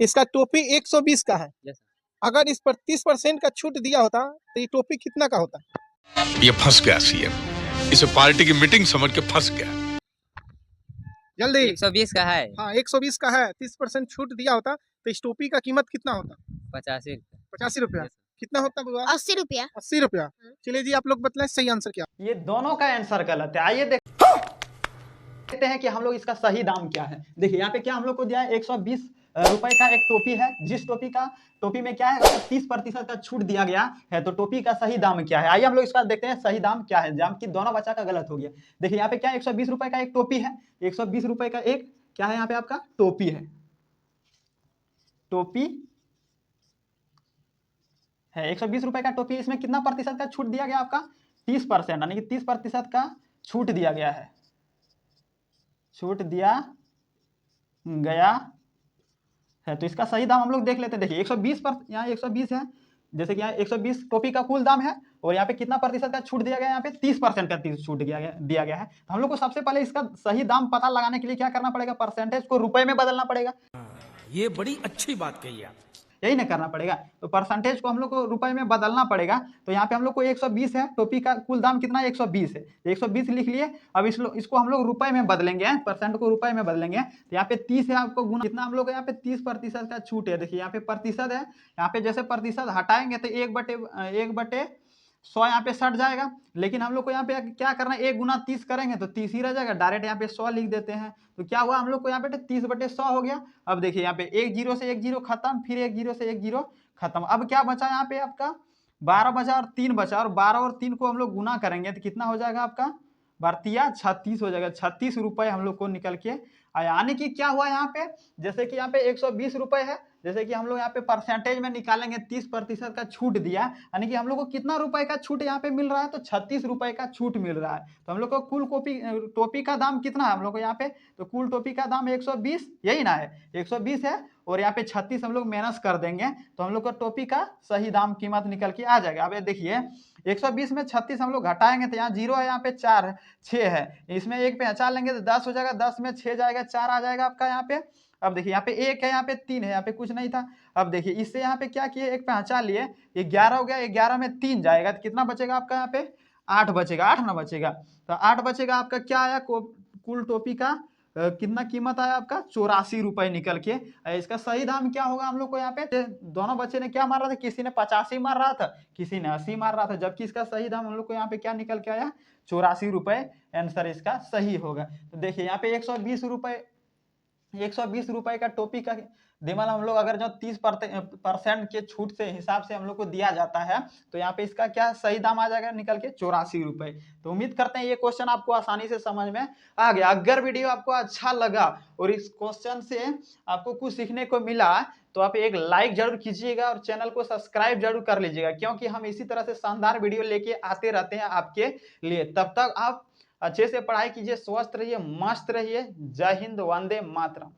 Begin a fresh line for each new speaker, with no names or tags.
इसका टोपी 120 का है।
यस
अगर इस पर 30% का छूट दिया होता तो ये टोपी कितना का होता?
ये फंस गया सीएम, इसे पार्टी की मीटिंग समझ के फंस गया।
जल्दी।
120 का है।
हाँ 120 का है, 30% छूट दिया होता तो इस टोपी का कीमत कितना होता?
85
85 रुपया।
Yes.
कितना होता बुआ?
80 रुपया।
80 रुपया। चलिए जी, आप लोग बताएं सही आंसर क्या?
ये दोनों का आंसर गलत है। आइए देखते हैं कि हम लोग इसका सही दाम क्या है। देखिए यहाँ पे क्या हम लोग को दिया है, 120 रुपए का एक टोपी है। जिस टोपी में क्या है, 30% का छूट दिया गया है। तो टोपी का सही दाम क्या है? आइए हम लोग इसका देखते हैं सही दाम क्या है, जबकि दोनों बच्चा का गलत हो गया। देखिए यहाँ पे क्या 120 रुपए का एक टोपी है। 120 रुपए का एक क्या है, यहाँ पे आपका टोपी है। टोपी है 120 रुपए का टोपी। इसमें कितना प्रतिशत का छूट दिया गया आपका? 30%, यानी कि 30% का छूट दिया गया है। छूट दिया गया है। तो इसका सही दाम हम लोग देख लेते हैं। देखिए 120 पर यहाँ 120 है, जैसे कि यहाँ 120 टोपी का कुल दाम है, और यहाँ पे कितना प्रतिशत का छूट दिया गया है? यहाँ पे 30% का छूट दिया गया है। तो हम लोग को सबसे पहले इसका सही दाम पता लगाने के लिए क्या करना पड़ेगा? परसेंटेज को रुपए में बदलना पड़ेगा।
ये बड़ी अच्छी बात कही आप।
यही ना करना पड़ेगा। तो परसेंटेज को हम लोग को रुपए में बदलना पड़ेगा। तो यहाँ पे हम लोग को 120 है, टोपी का कुल दाम कितना है? 120 है। 120 लिख लिए। अब इसको हम लोग रुपए में बदलेंगे, परसेंट को रुपए में बदलेंगे। तो यहाँ पे 30 है, आपको गुना कितना हम लोग यहाँ पे 30% का छूट है। देखिए यहाँ पे प्रतिशत है, यहाँ पे जैसे प्रतिशत हटाएंगे तो 1/100 यहाँ पे सट जाएगा। लेकिन हम लोग को यहाँ पे क्या करना है, 1 गुना 30 करेंगे तो 30 ही रह जाएगा। डायरेक्ट यहाँ पे 100 लिख देते हैं। तो क्या हुआ हम लोग को यहाँ पे 30/100 हो गया। अब देखिए यहाँ पे 1 0 से 1 0 खत्म, फिर 1 0 से 1 0 खत्म। अब क्या बचा यहाँ पे आपका? 12 बचा और 3 बचा, और 12 और 3 को हम लोग गुना करेंगे तो कितना हो जाएगा आपका? भारतीय 36 हो जाएगा। 36 रुपए हम लोग को निकल के आया। यानी कि क्या हुआ यहाँ पे, जैसे कि यहाँ पे 120 रुपए है, जैसे कि हम लोग यहाँ पे परसेंटेज में निकालेंगे, 30% का छूट दिया, यानी कि हम लोग को कितना रुपए का छूट यहाँ पे मिल रहा है? तो 36 रुपए का छूट मिल रहा है। तो हम लोग को कुल टोपी का दाम कितना है हम लोग को यहाँ पे? तो कुल टोपी का दाम 120, यही ना है, 120 है, और यहाँ पे 36 हम लोग माइनस कर देंगे तो हम लोग को टोपी का सही दाम कीमत निकल के आ जाएगा। अब देखिए 120 में 36 हम लोग घटाएंगे तो यहाँ 0 है, यहाँ पे 4 है, 6 है, इसमें 1 पे 4 लेंगे तो 10 हो जाएगा, 10 में 6 जाएगा, 4 आ जाएगा आपका यहाँ पे। अब देखिए यहाँ पे 1 है, यहाँ पे 3 है, यहाँ पे कुछ नहीं था। अब देखिए इससे यहाँ पे क्या किए, 1 पे 4 लिए, 11 हो गया, 11 में 3 जाएगा तो कितना बचेगा आपका? यहाँ पे 8 बचेगा, 8 ना बचेगा। तो 8 बचेगा आपका। क्या आया कुल टोपी का कितना कीमत आया आपका? 84 रुपए निकल के। इसका सही दाम क्या होगा हम लोग को यहाँ पे? दोनों बच्चे ने क्या मार रहा था, किसी ने 85 मार रहा था, किसी ने 80 मार रहा था, जबकि इसका सही दाम हम लोग को यहाँ पे क्या निकल के आया? 84 रुपए आंसर इसका सही होगा। तो देखिए यहाँ पे 120 रुपए का टोपी का दिमाग हम लोग अगर जो 30% के छूट से हिसाब से हम लोग को दिया जाता है, तो यहाँ पे इसका क्या सही दाम आ जाएगा निकल के? 84 रुपए। तो उम्मीद करते हैं ये क्वेश्चन आपको आसानी से समझ में आ गया। अगर वीडियो आपको अच्छा लगा और इस क्वेश्चन से आपको कुछ सीखने को मिला तो आप एक लाइक जरूर कीजिएगा और चैनल को सब्सक्राइब जरूर कर लीजिएगा, क्योंकि हम इसी तरह से शानदार वीडियो लेके आते रहते हैं आपके लिए। तब तक आप अच्छे से पढ़ाई कीजिए, स्वस्थ रहिए, मस्त रहिए। जय हिंद, वंदे मातरम।